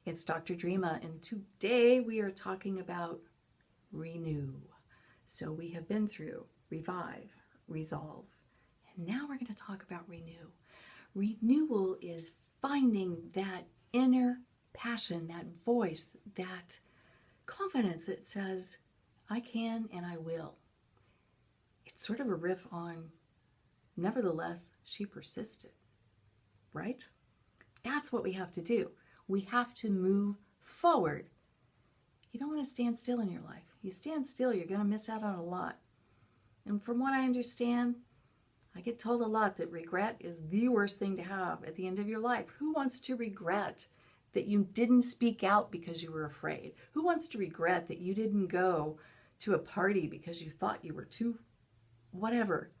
It's Dr. Dreama, and today we are talking about renew. So we have been through revive, resolve, and now we're going to talk about renew. Renewal is finding that inner passion, that voice, that confidence that says, I can and I will. It's sort of a riff on, nevertheless, she persisted, right? That's what we have to do. We have to move forward. You don't want to stand still in your life. You stand still, you're going to miss out on a lot. And from what I understand, I get told a lot that regret is the worst thing to have at the end of your life. Who wants to regret that you didn't speak out because you were afraid? Who wants to regret that you didn't go to a party because you thought you were too whatever?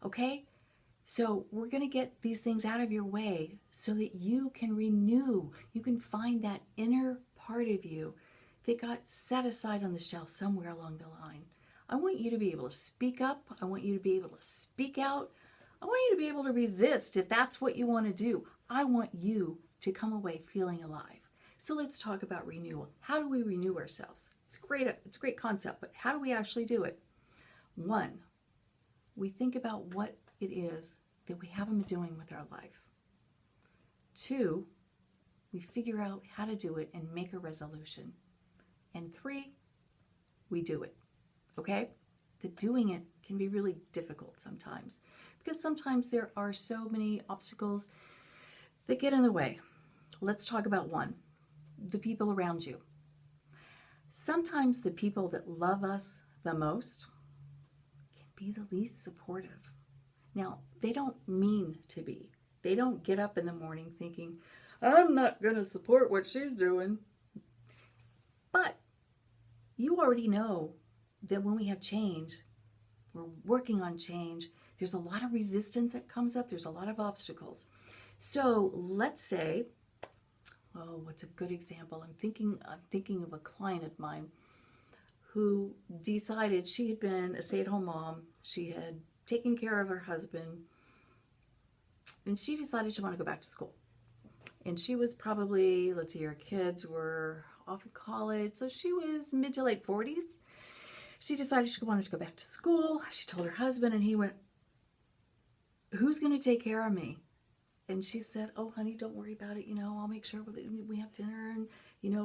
Okay? So we're going to get these things out of your way so that you can renew. You can find that inner part of you that got set aside on the shelf somewhere along the line. I want you to be able to speak up. I want you to be able to speak out. I want you to be able to resist if that's what you want to do. I want you to come away feeling alive. So let's talk about renewal. How do we renew ourselves? It's a great concept, but how do we actually do it? One, we think about what it is that we haven't been doing with our life. Two, we figure out how to do it and make a resolution. And three, we do it. Okay? The doing it can be really difficult sometimes because sometimes there are so many obstacles that get in the way. Let's talk about one, the people around you. Sometimes the people that love us the most can be the least supportive. Now, they don't mean to be. They don't get up in the morning thinking, I'm not going to support what she's doing. But you already know that when we have change, we're working on change, there's a lot of resistance that comes up. There's a lot of obstacles. So let's say, what's a good example? I'm thinking of a client of mine who decided she had been a stay-at-home mom. She had taken care of her husband, and she decided she wanted to go back to school. And she was probably, let's see, her kids were off in college, so she was mid to late 40s. She decided she wanted to go back to school. She told her husband, and he went, who's going to take care of me? And she said, oh, honey, don't worry about it. I'll make sure we have dinner. And,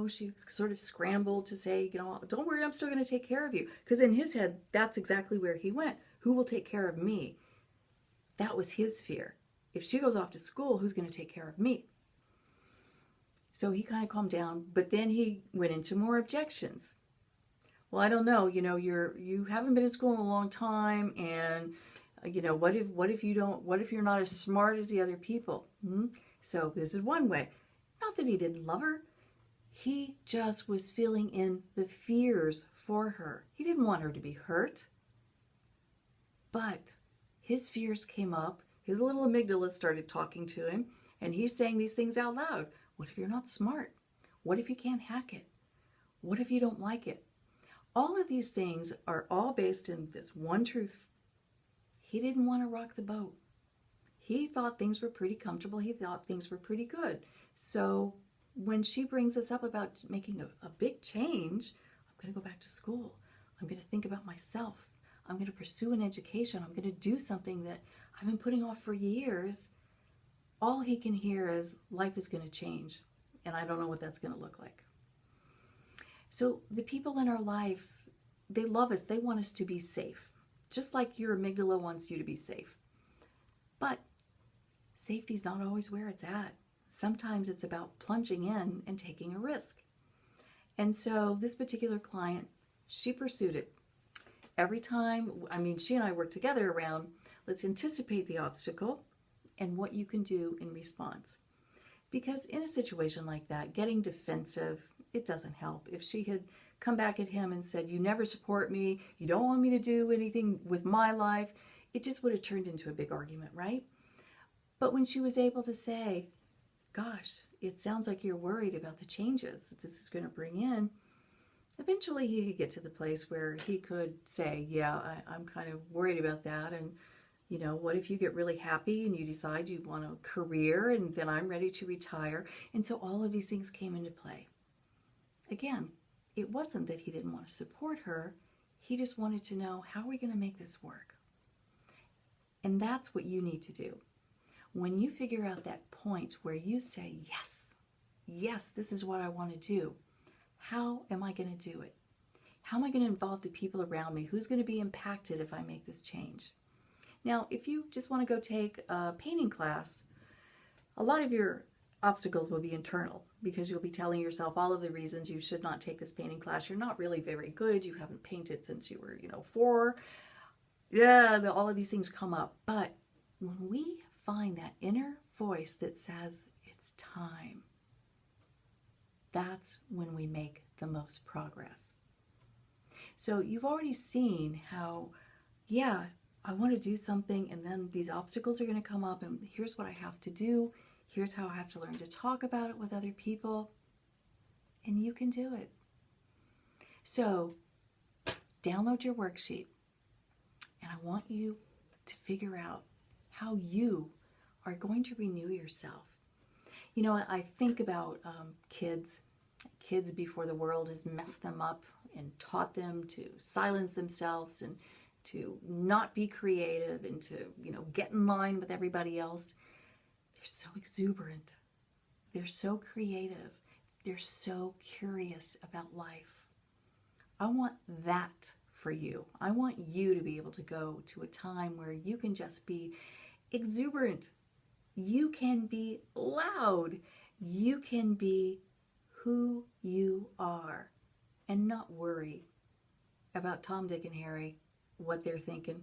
she sort of scrambled to say, don't worry, I'm still going to take care of you. Because in his head, that's exactly where he went. Who will take care of me? That was his fear. If she goes off to school, who's going to take care of me? So he kind of calmed down, but then he went into more objections. Well, I don't know, you haven't been in school in a long time, and what if you're not as smart as the other people? So this is one way. Not that he didn't love her. He just was feeling in the fears for her. He didn't want her to be hurt. But his fears came up. His little amygdala started talking to him, and he's saying these things out loud. What if you're not smart? What if you can't hack it? What if you don't like it? All of these things are all based in this one truth. He didn't want to rock the boat. He thought things were pretty comfortable. He thought things were pretty good. So when she brings us up about making a big change, I'm going to go back to school. I'm going to think about myself. I'm going to pursue an education. I'm going to do something that I've been putting off for years. All he can hear is life is going to change, and I don't know what that's going to look like. So the people in our lives, they love us. They want us to be safe, just like your amygdala wants you to be safe. But safety is not always where it's at. Sometimes it's about plunging in and taking a risk. And so this particular client, she pursued it. Every time, she and I work together around, let's anticipate the obstacle and what you can do in response. Because in a situation like that, getting defensive, it doesn't help. If she had come back at him and said, you never support me, you don't want me to do anything with my life, it just would have turned into a big argument, right? But when she was able to say, gosh, it sounds like you're worried about the changes that this is going to bring in, eventually he could get to the place where he could say, yeah, I'm kind of worried about that, and You know, what if you get really happy and you decide you want a career and then I'm ready to retire? And so all of these things came into play. Again, it wasn't that he didn't want to support her. He just wanted to know, how are we going to make this work? And that's what you need to do. When you figure out that point where you say, yes, yes, this is what I want to do, how am I going to do it? How am I going to involve the people around me? Who's going to be impacted if I make this change? Now, if you just want to go take a painting class, a lot of your obstacles will be internal because you'll be telling yourself all of the reasons you should not take this painting class. You're not really very good. You haven't painted since you were, 4. Yeah, all of these things come up. But when we find that inner voice that says it's time, that's when we make the most progress. So you've already seen how, yeah, I want to do something and then these obstacles are going to come up and here's what I have to do. Here's how I have to learn to talk about it with other people. And you can do it. So download your worksheet and I want you to figure out how you are going to renew yourself. You know, I think about kids before the world has messed them up and taught them to silence themselves and to not be creative and to, get in line with everybody else. They're so exuberant. They're so creative. They're so curious about life. I want that for you. I want you to be able to go to a time where you can just be exuberant. You can be loud. You can be who you are and not worry about Tom, Dick, and Harry, what they're thinking,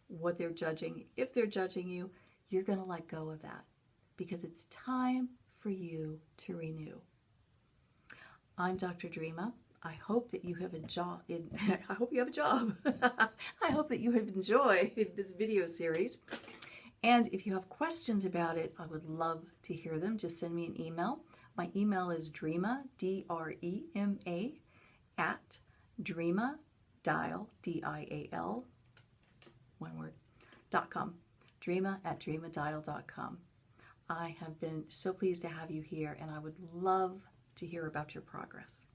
what they're judging. If they're judging you, you're going to let go of that because it's time for you to renew. I'm Dr. Dreama. I hope that you have a job. I hope you have a job. I hope that you have enjoyed this video series. And if you have questions about it, I would love to hear them. Just send me an email. My email is Dreama, D-R-E-M-A, at Dreamadial, D-I-A-L, one word, .com. Dreama@dreamadial.com. I have been so pleased to have you here, and I would love to hear about your progress.